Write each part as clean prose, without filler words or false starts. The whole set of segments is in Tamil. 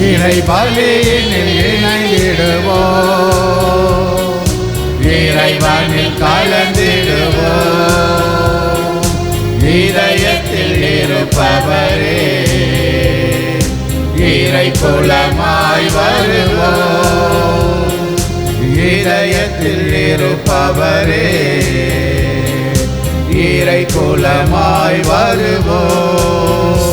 இறை பலியினில் இணைந்திடுவோம், இறைவனில் கலந்திடுவோம். இதயத்தில் இருப்பவரே இறை குலமாய் வருவோம், இதயத்தில் இருப்பவரே இறை குலமாய் வருவோம்.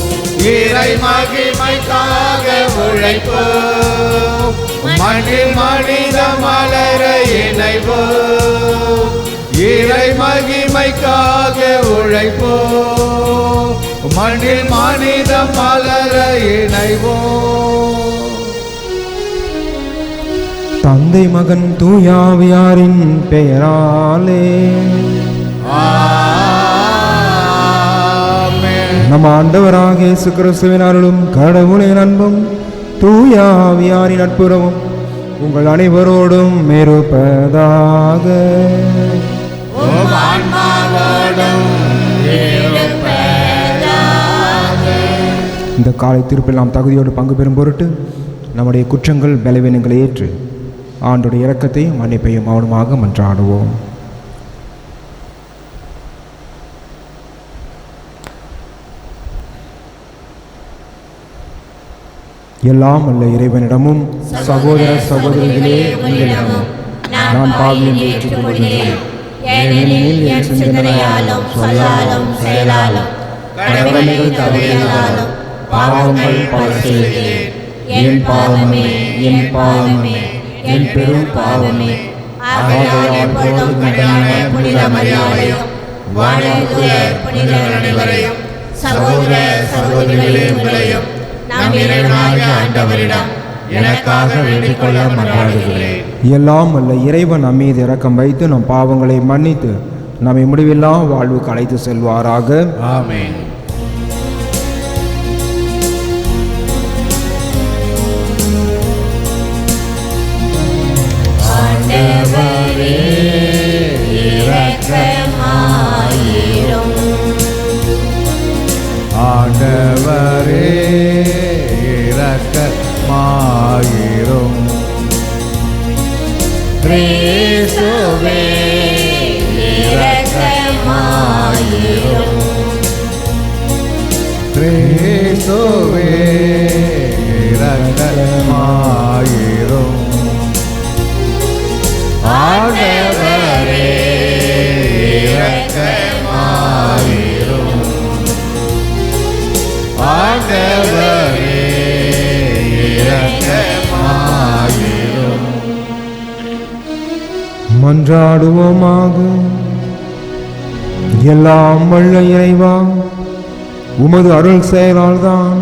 இறை மகிமைக்காக உழைப்போம், மண்ணில் மனித மலர இணைவோம். இறை மகிமைக்காக உழைப்போம், மண்ணில் மனித மலர இணைவோம். தந்தை மகன் தூயாவியாரின் பெயராலே நம் ஆண்டவராக இயேசு கிறிஸ்துவின் அருளும் கடவுளின் அன்பும் தூயாவியாரின் நட்புறவும் உங்கள் அனைவரோடும் இருப்பதாக. இந்த காலை தீர்ப்பில் நாம் தகுதியோடு பங்கு பெறும் பொருட்டு நம்முடைய குற்றங்கள் பலவீனங்களை ஏற்று ஆண்டுடைய இரக்கத்தையும் மன்னிப்பையும் மௌனமாக மன்றாடுவோம். எல்லாம் அல்ல இறைவனிடமும் சகோதர சகோதரிகளே உங்களிடமும் நான் பாவியம் ஏற்றுக்கொள்கிறேன். ஏனெனில் என் சிந்தனையாலும் சொல்லாலும் செயலாலும் கடமைகள் தவறினாலும் பாவங்கள் பல செய்தேன். என் பாவமே, என் பாவமே, என் பெரும் பாவமே. ஆகையால் எப்பொழுதும் கன்னியான புனித மரியாதையும் வானதூய புனிதர் அனைவரையும் சகோதர சகோதரிகளே உங்களையும் நம் இறைவனாகிய ஆண்டவரிடம் எனக்காக வேண்டிக் கொள்ள மன்றாடுகிறேன். எல்லாம் அல்ல இறைவன் நம் மீது இரக்கம் வைத்து நம் பாவங்களை மன்னித்து நம்மை முடிவில்லா வாழ்வுக்கு அழைத்து செல்வாராக. ஆமென். ஆண்டவரே இரக்கமாயிரும். ஆண்டவரே இரக்கமாயிரும். கிறிஸ்துவே இரக்கமாயிரும். கிறிஸ்துவே இரக்கமாயிரும். ஆண்டவரே இரக்கமாயிரும். ஆண்டவரே இரக்கமாயிரும். மன்றாடுவோமாக. எல்லாம் வல்ல இறைவா, உமது அருள் செயலால் தான்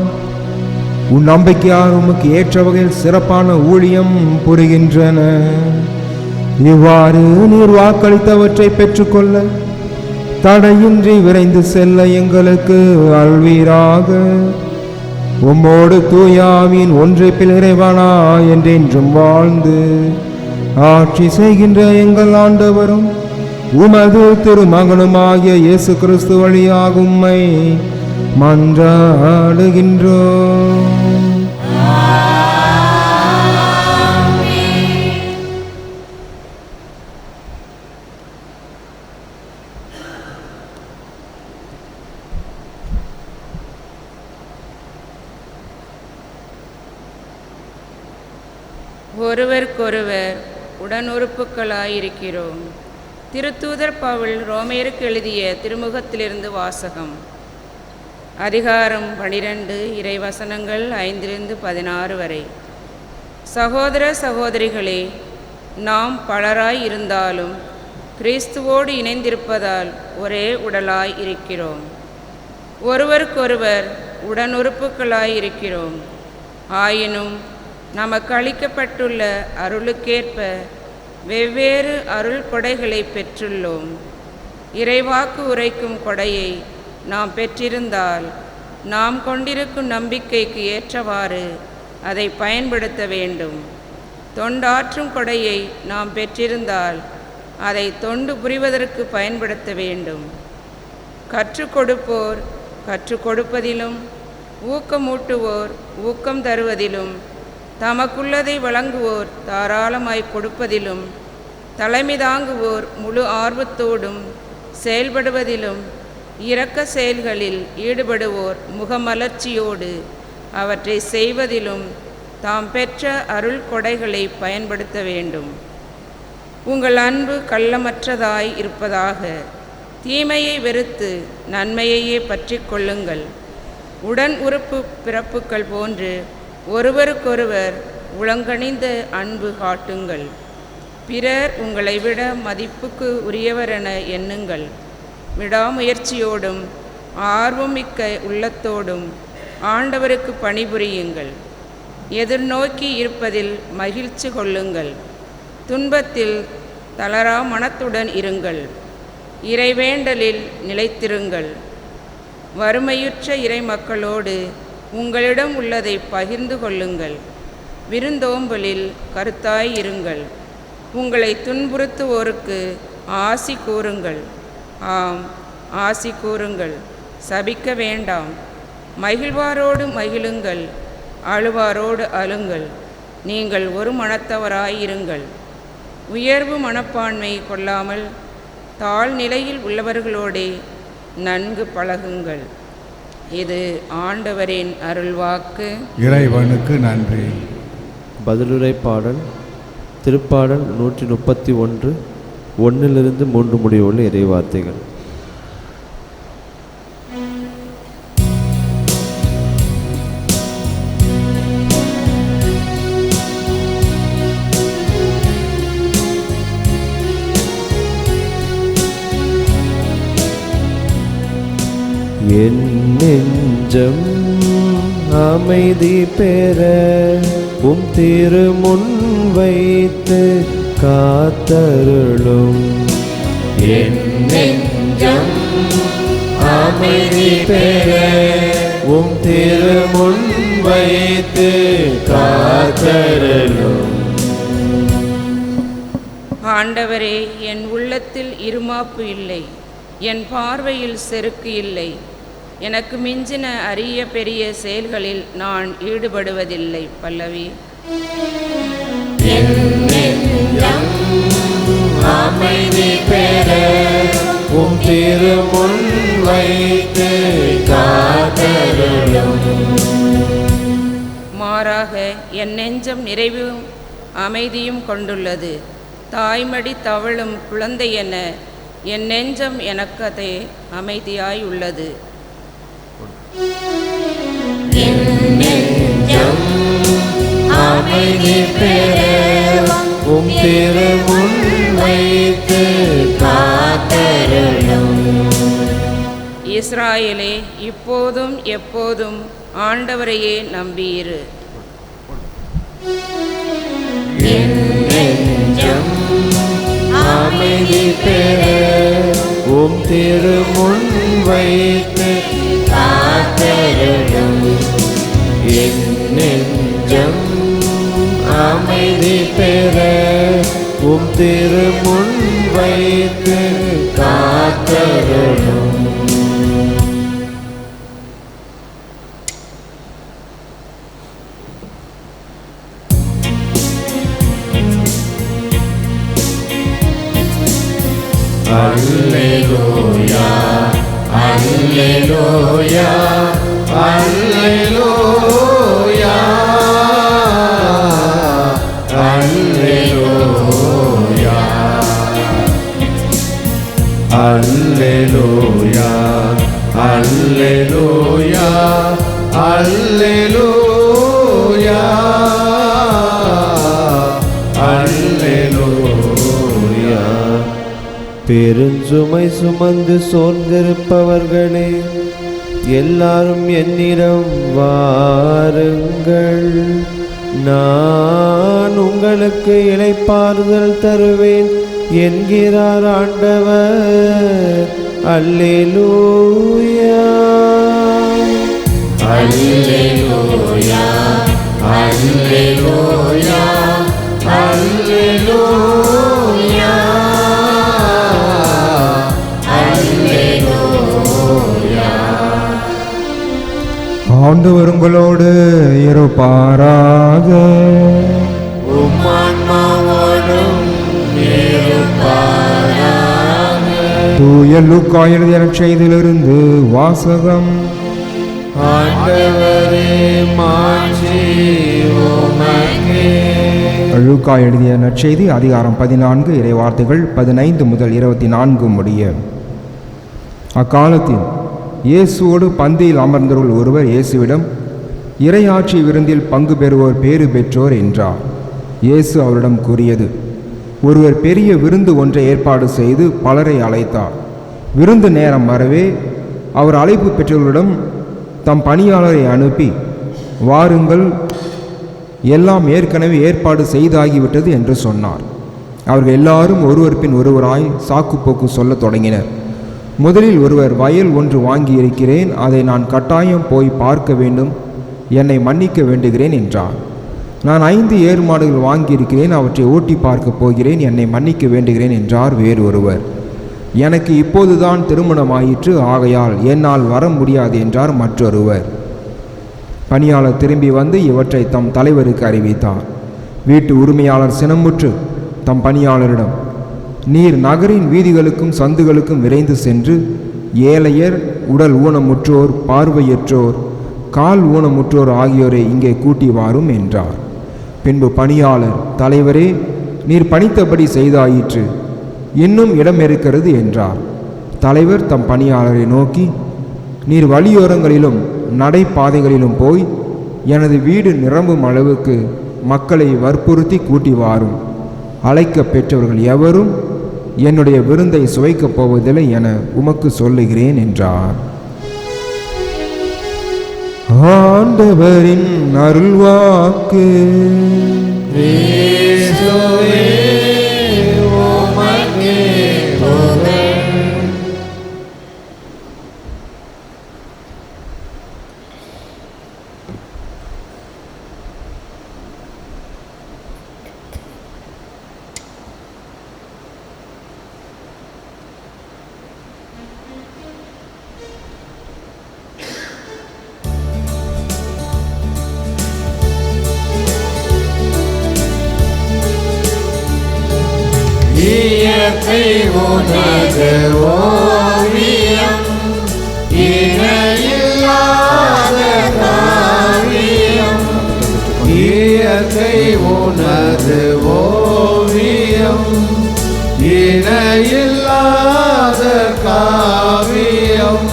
உன் நம்பிக்கையார் உமக்கு ஏற்ற வகையில் சிறப்பான ஊழியம் புரிகின்றன. இவ்வாறு நீர் வாக்களித்தவற்றை பெற்றுக்கொள்ள தடையின்றி விரைந்து செல்ல எங்களுக்கு அருள்வீராக. உம்மோடு தூயாவின் ஒன்றிப்பில் இறைவனா என்றென்றும் வாழ்ந்து ஆட்சி செய்கின்ற எங்கள் ஆண்டவரும் உமது திருமகனுமாகிய இயேசு கிறிஸ்து வழியாக உம்மை மன்றாடுகின்றோம். ஒருவருக்கொருவர் உடனுறுப்புகளாயிருக்கிறோம். திருத்தூதர் பவுல் ரோமேருக்கு எழுதிய திருமுகத்திலிருந்து வாசகம். அதிகாரம் 12, இறைவசனங்கள் 5-16 வரை. சகோதர சகோதரிகளே, நாம் பலராய் இருந்தாலும் கிறிஸ்துவோடு இணைந்திருப்பதால் ஒரே உடலாய் இருக்கிறோம். ஒருவருக்கொருவர் உடனுறுப்புகளாயிருக்கிறோம். ஆயினும் நமக்கு அளிக்கப்பட்டுள்ள அருளுக்கேற்ப வெவ்வேறு அருள் கொடைகளை பெற்றுள்ளோம். இறைவாக்கு உரைக்கும் கொடையை நாம் பெற்றிருந்தால் நாம் கொண்டிருக்கும் நம்பிக்கைக்கு ஏற்றவாறு அதை பயன்படுத்த வேண்டும். தொண்டாற்றும் கொடையை நாம் பெற்றிருந்தால் அதை தொண்டு புரிவதற்கு பயன்படுத்த வேண்டும். கற்றுக் கொடுப்போர் கற்றுக் கொடுப்பதிலும் ஊக்கமூட்டுவோர் ஊக்கம் தருவதிலும் தமக்குள்ளதை வழங்குவோர் தாராளமாய் கொடுப்பதிலும், தலைமை தாங்குவோர் முழு ஆர்வத்தோடும் செயல்படுவதிலும், இரக்க செயல்களில் ஈடுபடுவோர் முகமலர்ச்சியோடு அவற்றை செய்வதிலும் தாம் பெற்ற அருள் கொடைகளை பயன்படுத்த வேண்டும். உங்கள் அன்பு கள்ளமற்றதாய் இருப்பதாக. தீமையை வெறுத்து நன்மையையே பற்றி கொள்ளுங்கள். உடன் உறுப்பு பிறப்புக்கள் போன்று ஒருவருக்கொருவர் உளங்கணிந்த அன்பு காட்டுங்கள். பிறர் உங்களை விட மதிப்புக்கு உரியவரென எண்ணுங்கள். விடாமுயற்சியோடும் ஆர்வமிக்க உள்ளத்தோடும் ஆண்டவருக்கு பணிபுரியுங்கள். எதிர்நோக்கி இருப்பதில் மகிழ்ச்சி கொள்ளுங்கள். துன்பத்தில் தளரா மனத்துடன் இருங்கள். இறைவேண்டலில் நிலைத்திருங்கள். வறுமையுற்ற இறை மக்களோடு உங்களிடம் உள்ளதை பகிர்ந்து கொள்ளுங்கள். விருந்தோம்பலில் கருத்தாய் இருங்கள். உங்களை துன்புறுத்துவோருக்கு ஆசி கூறுங்கள். ஆம், ஆசி கூறுங்கள், சபிக்க வேண்டாம். மகிழ்வாரோடு மகிழுங்கள், அழுவாரோடு அழுங்கள். நீங்கள் ஒரு மனத்தவராயிருங்கள். உயர்வு மனப்பான்மை கொள்ளாமல் தாழ்நிலையில் உள்ளவர்களோடே நன்கு பழகுங்கள். இது ஆண்டவரின் அருள்வாக்கு. இறைவனுக்கு நன்றி. பதிலுரை பாடல். திருப்பாடல் 131 1 3 முடிவுள்ள இறைவார்த்தைகள். என் நெஞ்சம் அமைதி பெற உம் திருமுன் வைத்து காத்தருளும். என் நெஞ்சம் அமைதி பெற உம் திருமுன் வைத்து காத்தருளும். ஆண்டவரே, என் உள்ளத்தில் இருமாப்பு இல்லை, என் பார்வையில் செருக்கு இல்லை. எனக்கு மிஞ்சின அரிய பெரிய செயல்களில் நான் ஈடுபடுவதில்லை. பல்லவி. என் நெஞ்சம் அமைதி பெற உம் திருமுன் வைத்து காத்தருளும். மாறாக என் நெஞ்சம் நிறைவும் அமைதியும் கொண்டுள்ளது. தாய்மடி தவழும் குழந்தை என என் நெஞ்சம் எனக்கு அதே அமைதியாய் உள்ளது. என் நெஞ்சம் அமைதி பெற உம் திருமுன் வைத்து காத்தருளும். இஸ்ராயேலே, இப்போதும் எப்போதும் ஆண்டவரையே நம்பியிரு. என் நெஞ்சம் அமைதி பெற உம் திருமுன் வைத்து காத்தருளும். என் நெஞ்சம் அமைதி பெற உம் திருமுன் வைத்து காத்தருளும். அல்லேலூயா, அல்லேலூயா, அல்லேலூயா, அல்லேலூயா, அல்லேலூயா, அல்லேலூயா, அல்லேலூயா, அல்லேலூயா. பெருஞ்சுமை சுமந்து சோர்ந்திருப்பவர்களே, எல்லாரும் என்னிடம் வாருங்கள், நான் உங்களுக்கு இளைப்பாறுதல் தருவேன் என்கிறார் ஆண்டவர். அல்லேலூயா, அல்லேலூயா, அல்லேலூயா, அல்லேலூயா, அல்லேலூயா. ஆண்டவர் உங்களோடு இருப்பாராக. உம்மான்மாவோடும் இருப்பாராக. தூய லூக்கா எழுதிய நற்செய்தியிலிருந்து வாசகம். ஆண்டவரே மாட்சி உமக்கே. லூக்கா எழுதிய நற்செய்தி அதிகாரம் 14 இறைவார்த்தைகள் 15 முதல் 24 முடிய. அக்காலத்தில் இயேசுவோடு பந்தியில் அமர்ந்தவர்கள் ஒருவர் இயேசுவிடம், இறையாட்சி விருந்தில் பங்கு பெறுவோர் பேறு பெற்றோர் என்றார். இயேசு அவரிடம் கூறியது, ஒருவர் பெரிய விருந்து ஒன்றை ஏற்பாடு செய்து பலரை அழைத்தார். விருந்து நேரம் வரவே அவர் அழைப்பு பெற்றவர்களிடம் தம் பணியாளரை அனுப்பி, வாருங்கள், எல்லாம் ஏற்கனவே ஏற்பாடு செய்தாகிவிட்டது என்று சொன்னார். அவர்கள் எல்லாரும் ஒருவர் பின் ஒருவராய் சாக்குப்போக்கு சொல்லத் தொடங்கினர். முதலில் ஒருவர், வயல் ஒன்று வாங்கியிருக்கிறேன், அதை நான் கட்டாயம் போய் பார்க்க வேண்டும், என்னை மன்னிக்க வேண்டுகிறேன் என்றார். நான் 5 ஏர் மாடுகள் வாங்கியிருக்கிறேன், அவற்றை ஓட்டி பார்க்க போகிறேன், என்னை மன்னிக்க வேண்டுகிறேன் என்றார் வேறு ஒருவர். எனக்கு இப்போதுதான் திருமணமாயிற்று, ஆகையால் என்னால் வர முடியாது என்றார் மற்றொருவர். பணியாளர் திரும்பி வந்து இவற்றை தம் தலைவருக்கு அறிவித்தார். வீட்டு உரிமையாளர் சினமுற்று தம் பணியாளரிடம், நீர் நகரின் வீதிகளுக்கும் சந்துகளுக்கும் விரைந்து சென்று ஏழையர், உடல் ஊனமுற்றோர், பார்வையற்றோர், கால் ஊனமுற்றோர் ஆகியோரை இங்கே கூட்டி வாரும் என்றார். பின்பு பணியாளர், தலைவரே, நீர் பணித்தபடி செய்தாயிற்று, இன்னும் இடம் இருக்கிறது என்றார். தலைவர் தம் பணியாளரை நோக்கி, நீர் வழியோரங்களிலும் நடைபாதைகளிலும் போய் எனது வீடு நிரம்பும் அளவுக்கு மக்களை வற்புறுத்தி கூட்டி வாரும். அழைக்க பெற்றவர்கள் எவரும் என்னுடைய விருந்தை சுவைக்கப் போவதில்லை என உமக்கு சொல்லுகிறேன் என்றார். ஆண்டவரின் அருள்வாக்கு. இயற்கை உனது ஓவியம், இணையில்லாத காவியம். இயற்கை உனது ஓவியம், இணையில்லாத காவியம்.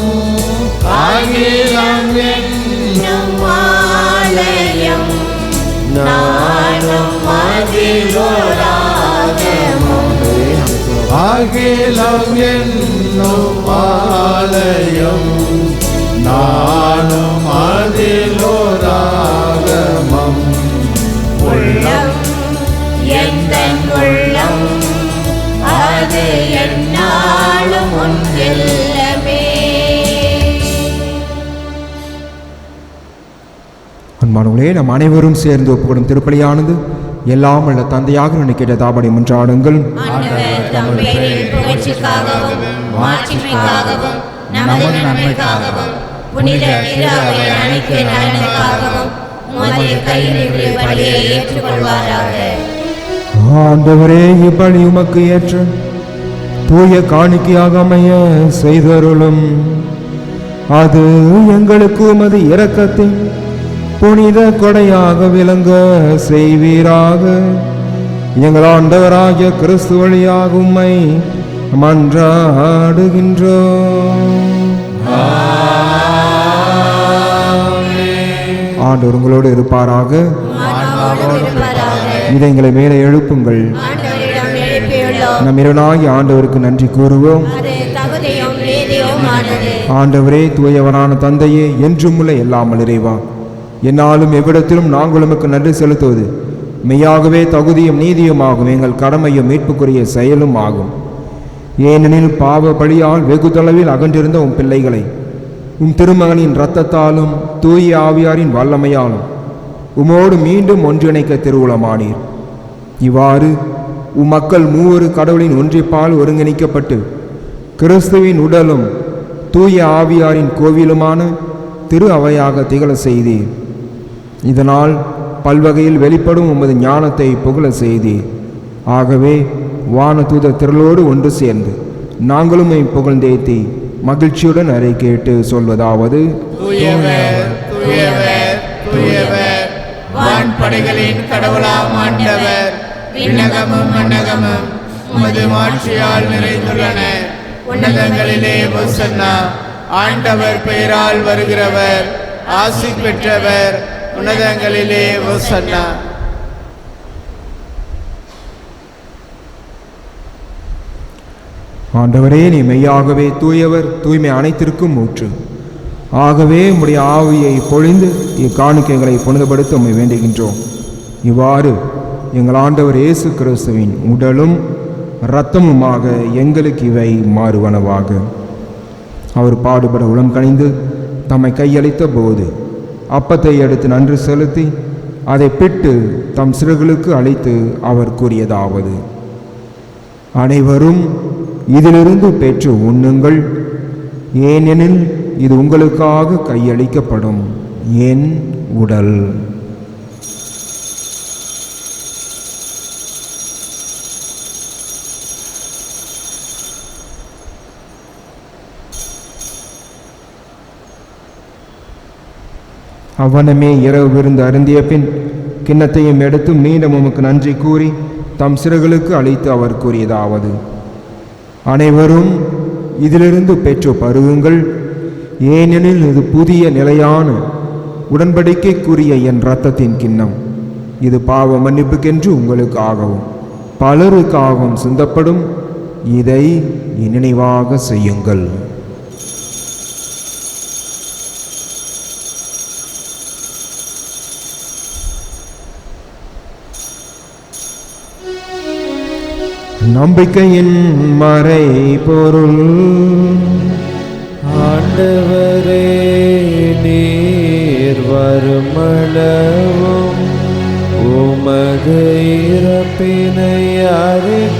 அகிலம் என்னும் ஆலயம், நானும் அதிலோராகமும். அகிலம் என்னும் ஆலயம், நானும் அதிலோராகமம். உள்ளம் எந்தன் உள்ளம், அது என்னாலும் உன் இல்லமே. அன்பானவர்களே, நம் அனைவரும் சேர்ந்து ஒப்புக்கொடும் திருப்பலியானது எல்லாம் உள்ள தந்தையாக நினைக்கிற தாபடி முன்றாடுங்கள். நமது நன்மைக்காகவும் புனித திரு அவை அனைத்து நலனுக்காகவும் உமது கையிலிருந்து பலியை ஏற்றுக்கொள்வாராக. ஆண்டவரே, இப்படி உமக்கு ஏற்ற தூய காணிக்கையாக அமைய செய்தருளும். அது எங்களுக்கு உமது இரக்கத்தின் புனித கொடையாக விளங்க செய்வீராக. எங்கள் ஆண்டவராகிய கிறிஸ்து வழியாக உம்மை மன்றாடுகின்றோம். ஆண்டவர் உங்களோடு இருப்பாராக. இதயங்களை மேலே எழுப்புங்கள். நம் இறைவனாகிய ஆண்டவருக்கு நன்றி கூறுவோம். ஆண்டவரே, தூயவரான தந்தையே, என்றும் உள்ள எல்லாமல் இறைவா, என்னாலும் எவ்விடத்திலும் நாங்கள் உமக்கு நன்றி செலுத்துவது மெய்யாகவே தகுதியும் நீதியுமாகும், எங்கள் கடமையும் மீட்புக்குரிய செயலும் ஆகும். ஏனெனில் பாவ பழியால் வெகு தொலைவில் அகன்றிருந்த உம் பிள்ளைகளை உம் திருமகனின் இரத்தத்தாலும் தூய ஆவியாரின் வல்லமையாலும் உமோடு மீண்டும் ஒன்றிணைக்க திருவுளமானீர். இவ்வாறு உம் மக்கள் மூவரு கடவுளின் ஒன்றிப்பால் ஒருங்கிணைக்கப்பட்டு கிறிஸ்துவின் உடலும் தூய ஆவியாரின் கோவிலுமான திரு அவையாக திகழ செய்தீர். இதனால் பல்வகையில் வெளிப்படும் உமது ஞானத்தை புகழ செய்தீர். ஆகவே வானதூத திரளோடு ஒன்று சேர்ந்து நாங்களும் புகழ்ந்தேத்தி மகிழ்ச்சியுடன் அறை கேட்டு சொல்வதாவது: தூயவர் தூயவர் தூயவர், வான்படைகளின் கடவுளாம் ஆண்டவர், விண்ணகமும் மண்ணகமும் உமது மாட்சியால் நிறைந்துள்ளன. உன்னதங்களிலே ஓசன்னா. ஆண்டவர் பெயரால் வருகிறவர் ஆசி பெற்றவர், உன்னதங்களிலே ஓசன்னா. ஆண்டவரே, நீ மெய்யாகவே தூயவர், தூய்மை அனைத்திற்கும் ஊற்று. ஆகவே உம்முடைய ஆவியை பொழிந்து இக்காணிக்கைகளை புனிதப்படுத்த உம்மை வேண்டுகின்றோம். இவ்வாறு எங்கள் ஆண்டவர் இயேசு கிறிஸ்துவின் உடலும் இரத்தமுமாக எங்களுக்கு இவை மாறுவனவாக. அவர் பாடுபட உளம் கனிந்து தம்மை கையளித்த போது அப்பத்தை எடுத்து நன்றி செலுத்தி அதை பிட்டு தம் சிறுகளுக்கு அளித்து அவர் கூறியதாவது: அனைவரும் இதிலிருந்து பெற்று உண்ணுங்கள், ஏனெனில் இது உங்களுக்காக கையளிக்கப்படும் என் உடல். அவ்வனமே இரவு விருந்து அருந்திய பின் கிண்ணத்தையும் எடுத்து மீண்டும் உமக்கு நன்றி கூறி தம் சிறுகளுக்கு அளித்து அவர் கூறியதாவது: அனைவரும் இதிலிருந்து பெற்று பருகுங்கள், ஏனெனில் இது புதிய நிலையான உடன்படிக்கைக்குரிய என் இரத்தத்தின் கிண்ணம். இது பாவ மன்னிப்புக்கென்று உங்களுக்காகவும் பலருக்காகவும் சிந்தப்படும். இதை நினைவாக செய்யுங்கள். நம்பிக்கையின் மறை பொருள். ஆண்டவரே, நீர் வருமளவும் உமது இறப்பினை அறிக்கையிடுகின்றோம்,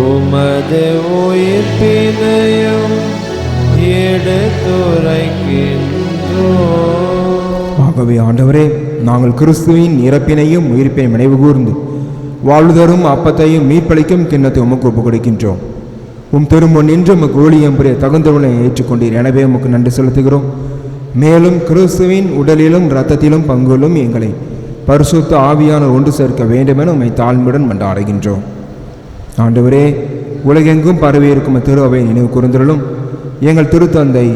உமது உயிர்ப்பினையும் எடுத்துரைக்கின்றோம். ஆகவே ஆண்டவரே, நாங்கள் கிறிஸ்துவின் இறப்பினையும் உயிர்ப்பினையும் நினைவு கூர்ந்து வாழ்தரும் அப்பத்தையும் மீட்பளிக்கும் கிண்ணத்தை உமக்கு ஒப்புக் கொடுக்கின்றோம். உம் திருமுன் நின்று உமக்கு ஊழியம் புரிய தகுந்தவனை ஏற்றுக்கொண்டீர். எனவே உமக்கு நன்றி செலுத்துகிறோம். மேலும் கிறிஸ்துவின் உடலிலும் இரத்தத்திலும் பங்குகளும் எங்களை பரிசுத்த ஆவியானவர் ஒன்று சேர்க்க வேண்டுமென உம்மை தாழ்மையுடன் மன்றாடுகின்றோம். ஆண்டவரே, உலகெங்கும் பரவியிருக்கும் திரு அவை நினைவு கூர்ந்தருளும். எங்கள் திருத்தந்தை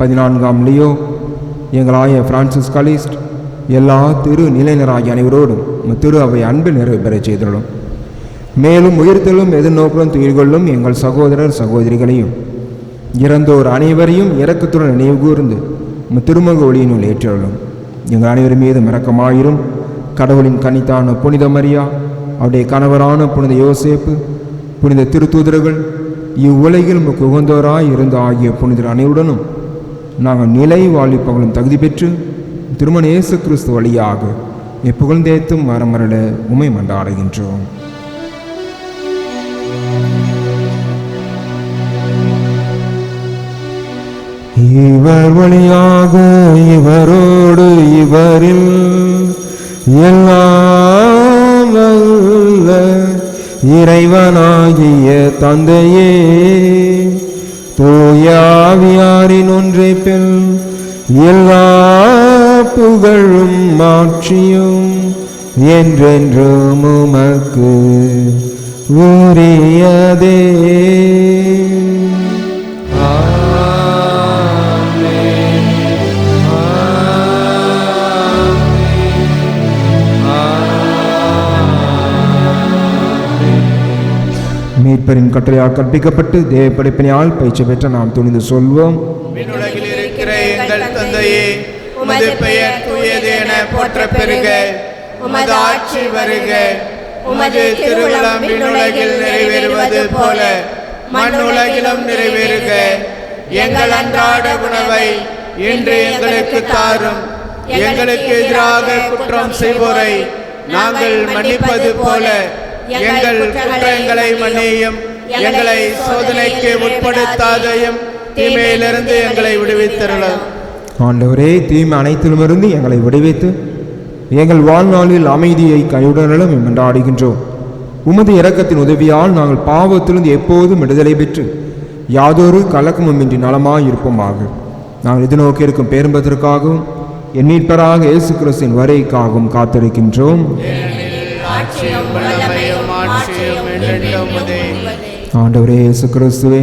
14ஆம் லியோ, எங்கள் ஆய பிரான்சிஸ் கலிஸ்ட், எல்லா திரு நிலையினராகிய அனைவரோடும் திரு அவை அன்பு நிறைவு பெறச் செய்துள்ளோம். மேலும் உயிர்த்தலும் எதிர்நோக்குடன் துயிர்கொள்ளும் எங்கள் சகோதரர் சகோதரிகளையும் இறந்தோர் அனைவரையும் இரக்கத்துடன் நினைவு கூர்ந்து திருமுக ஒளியினுள் ஏற்றுள்ளோம். எங்கள் அனைவரும் மீது இரக்கமாயிரும். கடவுளின் கனித்தான புனித மரியா, அவருடைய கணவரான புனித யோசேப்பு, புனித திருத்தூதர்கள், இவ்வுலகில் உமக்கு உகந்தோராய் இருந்த ஆகிய புனிதர் அனைவருடனும் நாங்கள் நிலை வாழ்விப்பவர்களும் தகுதி பெற்று திருமண இயேசு கிறிஸ்து வழியாக புகழ்ந்தேத்தும் வரமரல உமை மன்றாடுகின்றோம். இவர் வழியாக இவரோடு இவரில் எல்லாம் வல்ல இறைவனாகிய தந்தையே, தூய ஆவியாரின் ஒன்றைப்பில் எல்லா புகழும் மாட்சியும் என்றென்றும் உமக்கு உரியதே. மீட்பரின் கட்டளையால் கற்பிக்கப்பட்டு தேவ படைப்பினால் பயிற்சி பெற்ற நாம் துணிந்து சொல்வோம்: விண்ணுலகில் இருக்கிற எங்கள் தந்தையே, உமது பெயர் தூயது என போற்ற பெறுக. உமது ஆட்சி வருக. உமது திருவுளம் விண்ணுலகில் நிறைவேறுவது போல மண்ணுலகிலும் நிறைவேறுக. எங்கள் அன்றாட உணவை இன்று எங்களுக்கு தாரும். எங்களுக்கு எதிராக குற்றம் செய்வோரை நாங்கள் மன்னிப்பது போல எங்கள் குற்றங்களை மன்னியும். எங்களை சோதனைக்கு உட்படுத்தாதையும் தீமையிலிருந்து எங்களை விடுவித்தருளும். ஆண்டவரே, தீமை அனைத்திலுமிருந்து எங்களை விடுவித்து எங்கள் வாழ்நாளில் அமைதியை கையுடனும் கொண்டாடுகின்றோம். உமது இரக்கத்தின் உதவியால் நாங்கள் பாவத்திலிருந்து எப்போதும் விடுதலை பெற்று யாதொரு கலக்கமுமின்றி நலமாய் இருப்போமாக. நாங்கள் எதிர்நோக்கி இருக்கும் பேரும்பதற்காகவும் என் மீட்பராக இயேசு கிறிஸ்துவின் வருகைக்காகவும் காத்திருக்கின்றோம். ஆண்டவரே இயேசு கிறிஸ்துவே,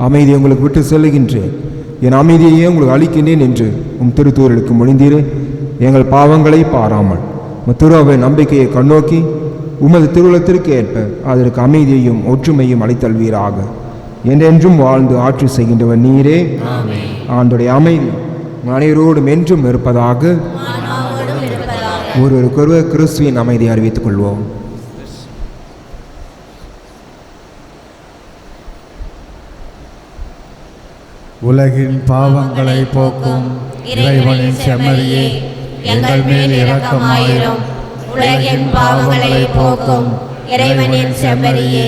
அமைதி உங்களுக்கு விட்டு செல்லுகின்றேன், என் அமைதியையே உங்களுக்கு அளிக்கின்றேன் என்று திருத்தூருக்கு மொழிந்தீரே. எங்கள் பாவங்களை பாராமல் திரு நம்பிக்கையை கண்ணோக்கி உமது திருவுளத்திற்கு ஏற்ப அதற்கு அமைதியையும் ஒற்றுமையும் அளித்தல்வீராக. என்றென்றும் வாழ்ந்து ஆட்சி செய்கின்றவர் நீரே. ஆண்டுடைய அமைதி அனைவரோடும் என்றும் இருப்பதாக. ஒருவருக்கொருவர் கிறிஸ்துவின் அமைதியை அறிவித்துக் கொள்வோம். உலகின் பாவங்களை போக்கும் இறைவனின் செம்மறியே, எங்கள் மேல் இரக்கமாயிரும். உலகின் பாவங்களை போக்கும் இறைவனின் செம்மறியே,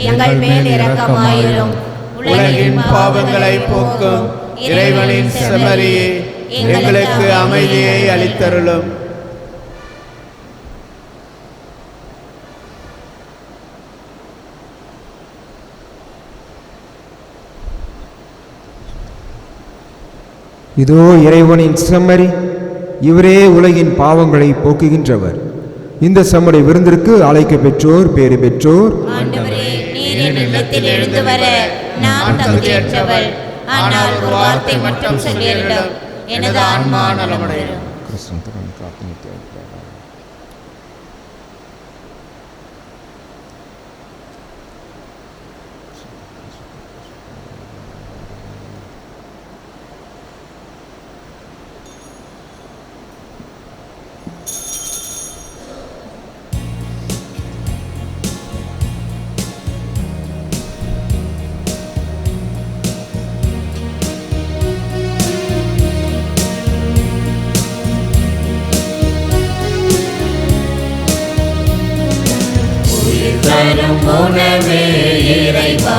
எங்கள் மேல் இரக்கமாயிரும். உலகின் பாவங்களை போக்கும் இறைவனின் செம்மறியே, எங்களுக்கு அமைதியை அளித்தருளும். இதோ இறைவனின் செம்மறி, இவரே உலகின் பாவங்களை போக்குகின்றவர். இந்த செம்மறி விருந்திற்கு அழைக்க பெற்றோர் பேறு பெற்றோர். ஆண்டவரே, நீர் என் இல்லத்தில் எழுந்து வர நான் தகுதியற்றவள். ஆனால் ஒரு வார்த்தை மட்டும் சொல்லியருளும், எனது ஆன்மா நலமடையும். தரும் உணவே இறைவா,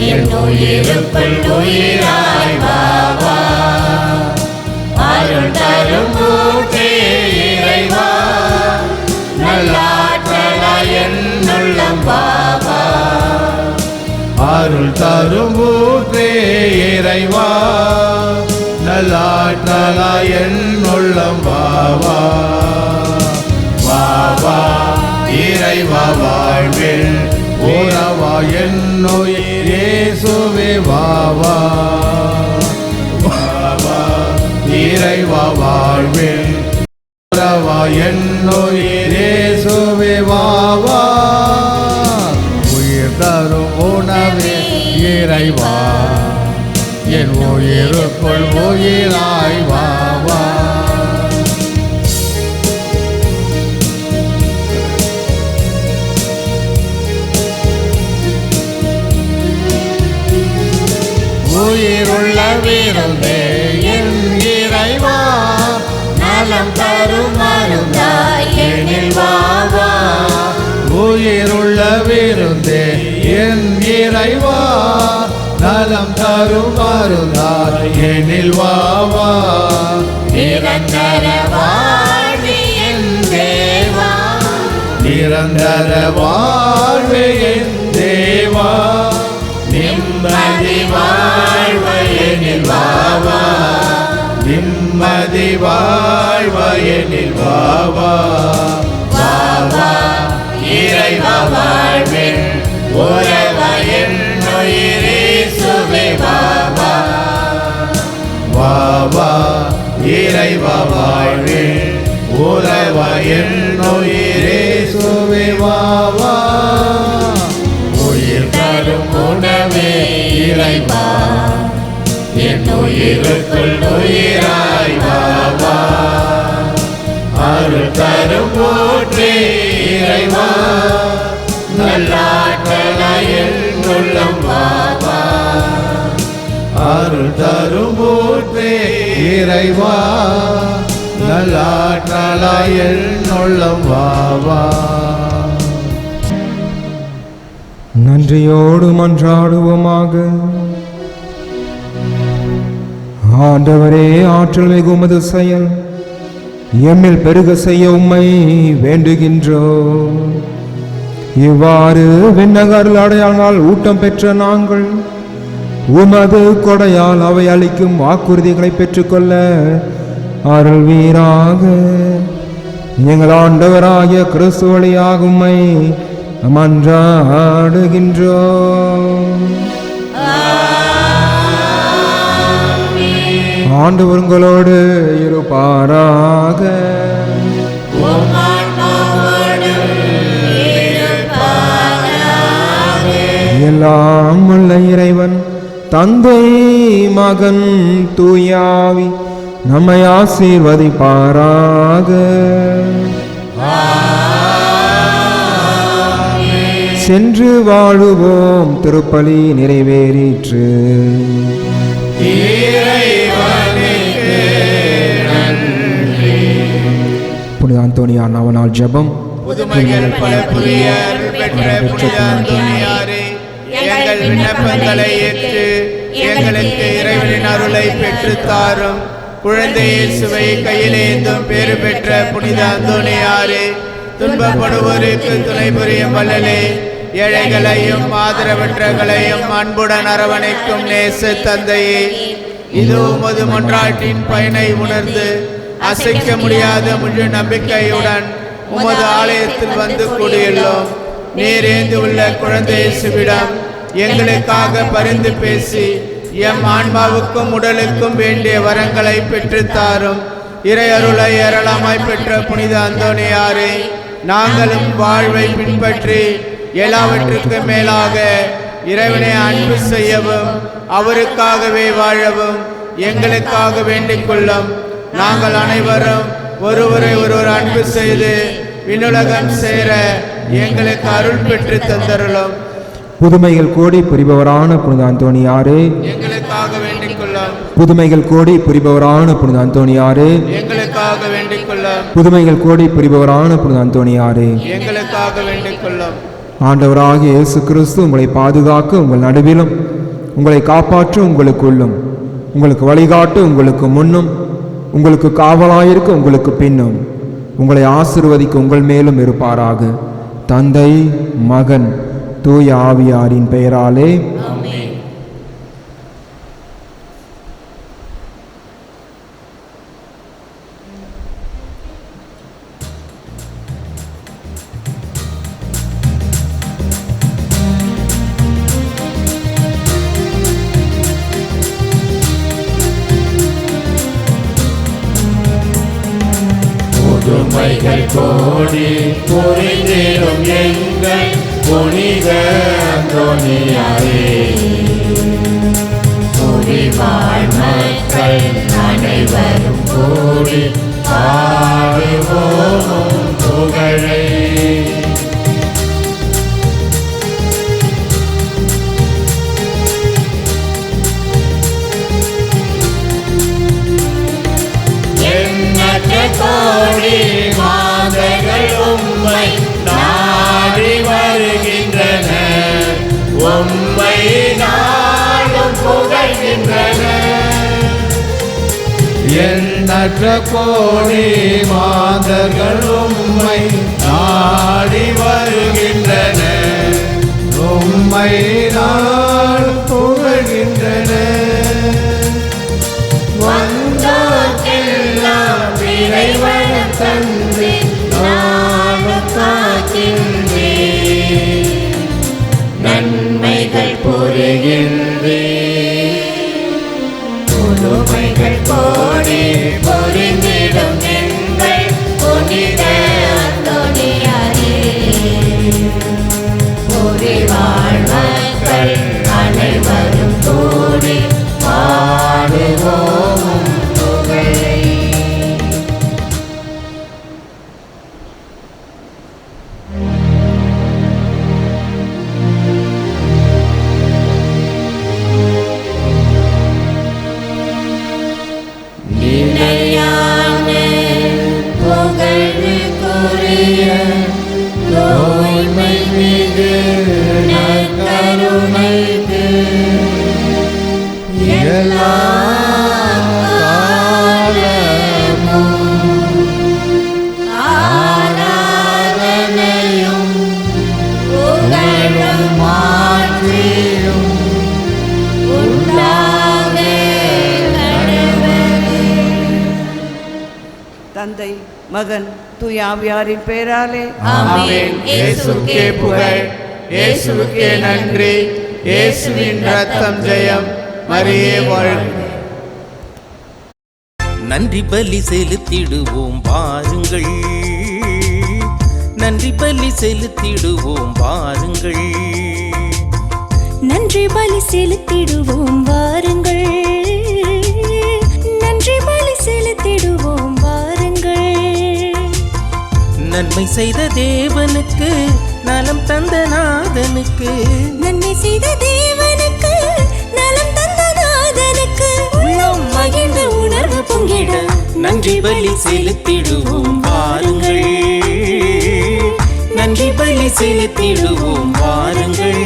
என் உயிருக்குள் உயிராய் வா வா. அருள் தரும் ஊற்றே இறைவா, நல்லாற்றலாய் என் உள்ளம் வா வா. அருள் தரும் ஊற்றே இறைவா, நல்லாற்றலாய் என் உள்ளம் வா வா. வா வா இறைவா, வாழ்வில் உறவா என்னுயிர் இயேசுவே வா வா. வா வா இறைவா, வாழ்வில் உறவா என்னுயிர் இயேசுவே வா வா. உயிர் தரும் உணவே இறைவா, என் உயிருக்குள் உயிராய் வா வா. உயிருள்ள விருந்தே என் இறைவா, நலம் தரும் மருந்தாய் எனில் வா வா. உயிருள்ள விருந்தே என் இறைவா, நலம் தரும் மருந்தாய் எனில் வா வா. நிரந்தர வாழ்வே என் தேவா, நிரந்தர வாழ்வே என் தேவா. நிம்மதி வாழ்வயனில் வா வா. நிம்மதி வாழ்வயனில் வா வா. வா வா இறைவா, வாழ்வில் உறவா என்னுயிர் இயேசுவே வா வா. வா வா இறைவா, வாழ்வில் உறவா என்னுயிர் இயேசுவே வா வா. உயிர் தரும் உணவே இறைவா, என் உயிருக்குள் உயிராய் வா வா. அருள் தரும் ஊற்றே இறைவா, நல்லாற்றலாய் என் உள்ளம் வா வா. அருள் தரும் ஊற்றே இறைவா, நல்லாற்றலாய் என் உள்ளம் வா வா. நன்றியோடு மன்றாடுவோமாக. ஆண்டவரே, ஆற்றல் மிகு உமது செயல் எம்மில் பெருக செய்ய உம்மை வேண்டுகின்றோம். இவ்வாறு விண்ணகருள் அடையாளனால் ஊட்டம் பெற்ற நாங்கள் உமது கொடையால் அவை அளிக்கும் வாக்குறுதிகளை பெற்றுக்கொள்ள அருள்வீராக. எங்கள் ஆண்டவராகிய கிறிஸ்து வழியாக உம்மை மன்றாடுகின்றோம். ஆண்டவர் உங்களோடு இருப்பாராக. எல்லாம் உள்ள இறைவன் தந்தை, மகன், தூயாவி நம்மை ஆசீர்வதிப்பாராக. சென்று வாழுவோம். திருப்பலி நிறைவேறிற்று. புனித அந்தோனியார் நவநாள் ஜெபம். புதுமைகள் பல புரிய அருள் பெற்ற புனித அந்தோனியாரே, எங்கள் விண்ணப்பங்களை ஏற்று எங்களுக்கு இறைவனின் அருளை பெற்றுத்தாரும். குழந்தை இயேசுவை கையிலேந்தும் பேறு பெற்ற புனித அந்தோனியாரே, துன்பப்படுவோருக்கு துணை புரியும் வல்லலே, ஏழைகளையும் ஆதரவற்றகளையும் அன்புடன் அரவணைக்கும் நேச தந்தையே, இது உமது மன்றாட்டின் பயனை உணர்ந்து அசைக்க முடியாத முழு நம்பிக்கையுடன் உமது ஆலயத்தில் வந்து கூடியுள்ளோம். நீரேந்து உள்ள குழந்தை இயேசுவிடம் எங்களுக்காக பரிந்து பேசி எம் ஆன்மாவுக்கும் உடலுக்கும் வேண்டிய வரங்களை பெற்றுத்தாரும். இறை அருளை ஏராளமாய் பெற்ற புனித அந்தோனியாரே, நாங்களும் வாழ்வை பின்பற்றி எல்லாவற்றுக்கும் மேலாக இறைவனை அன்பு செய்யவும் அவருக்காகவே வாழவும் எங்களுக்காக வேண்டிக் கொள்ளும். நாங்கள் அனைவரும் ஒருவரை ஒருவர் அன்பு செய்து விண்ணுலகம் சேர எங்களுக்கு அருள் பெற்று தந்தருளும். புதுமைகள் கோடி புரிபவரான புனித அந்தோனியாரே, எங்களுக்காக வேண்டிக் கொள்ளும். புதுமைகள் கோடி புரிபவரான புனித அந்தோனியாரே, எங்களுக்காக வேண்டிக் கொள்ளும். புதுமைகள் கோடி புரிபவரான புனித அந்தோனியாரே, எங்களுக்காக வேண்டிக் கொள்ளும். ஆண்டவராகிய இயேசு கிறிஸ்து உங்களை பாதுகாக்க உங்கள் நடுவிலும், உங்களை காப்பாற்ற உங்களுக்குள்ளும், உங்களுக்கு வழிகாட்ட உங்களுக்கு முன்னும், உங்களுக்கு காவலாயிருக்க உங்களுக்கு பின்னும், உங்களை ஆசீர்வதிக்க உங்கள் மேலும் இருப்பாராக. தந்தை, மகன், தூய ஆவியாரின் பெயராலே ஆமென். புதுமைகள் கோடி புரிந்திடும் எங்கள் புனித அந்தோனியாரே, புரிவாழ் மக்கள் அனைவரும் கூடி பாடுவோம் புகழை. கோடி மாதர்கள் உம்மை நாடி வருகின்றனர், உம்மை நாளும் புகழ்கின்றனர். எண்ணற்ற கோடி மாதர்கள் உம்மை நாடி வருகின்றனர், உம்மை நாளும் புகழ்கின்றனர். வந்தோர்க்கெல்லாம் இறைவன் தந்து நானும் காக்கின்றேன், நன்மைகள் புரிகின்றேன். புதுமைகள் கோடி புரிந்திடும் எங்கள் புனித அந்தோனியாரே, புரிவாழ் மக்கள் அனைவரும் கூடி பாடுவோம் புகழை. நிலையான புகழுக்குரிய தூய்மை மிகு நற்கருணைக்கு எல்லா தந்தை, மகன், தூய ஆவியாரின் பெயராலே ஆமென். இயேசுவுக்கே புகழ், இயேசுவுக்கே நன்றி. இயேசுவின் ரத்தம் ஜெயம். மரியே வாழ்க. நன்றி பலி செலுத்திடுவோம் வாருங்கள், நன்றி பலி செலுத்திடுவோம் வாருங்கள், நன்றி பலி செலுத்திடுவோம் வாருங்கள், நன்றி பலி செலுத்திடுவோம் வாருங்கள். நன்மை செய்த தேவனுக்கு, நலம் தந்த நாதனுக்கு, நன்மை செய்த தேவனுக்கு, நலம் தந்த நாதனுக்கு, உள்ளம் மகிழ்ந்த உணர்வு பொங்கிட நன்றி பலி செலுத்திடுவோம் வாருங்கள், நன்றி பலி செலுத்திடுவோம் வாருங்கள்.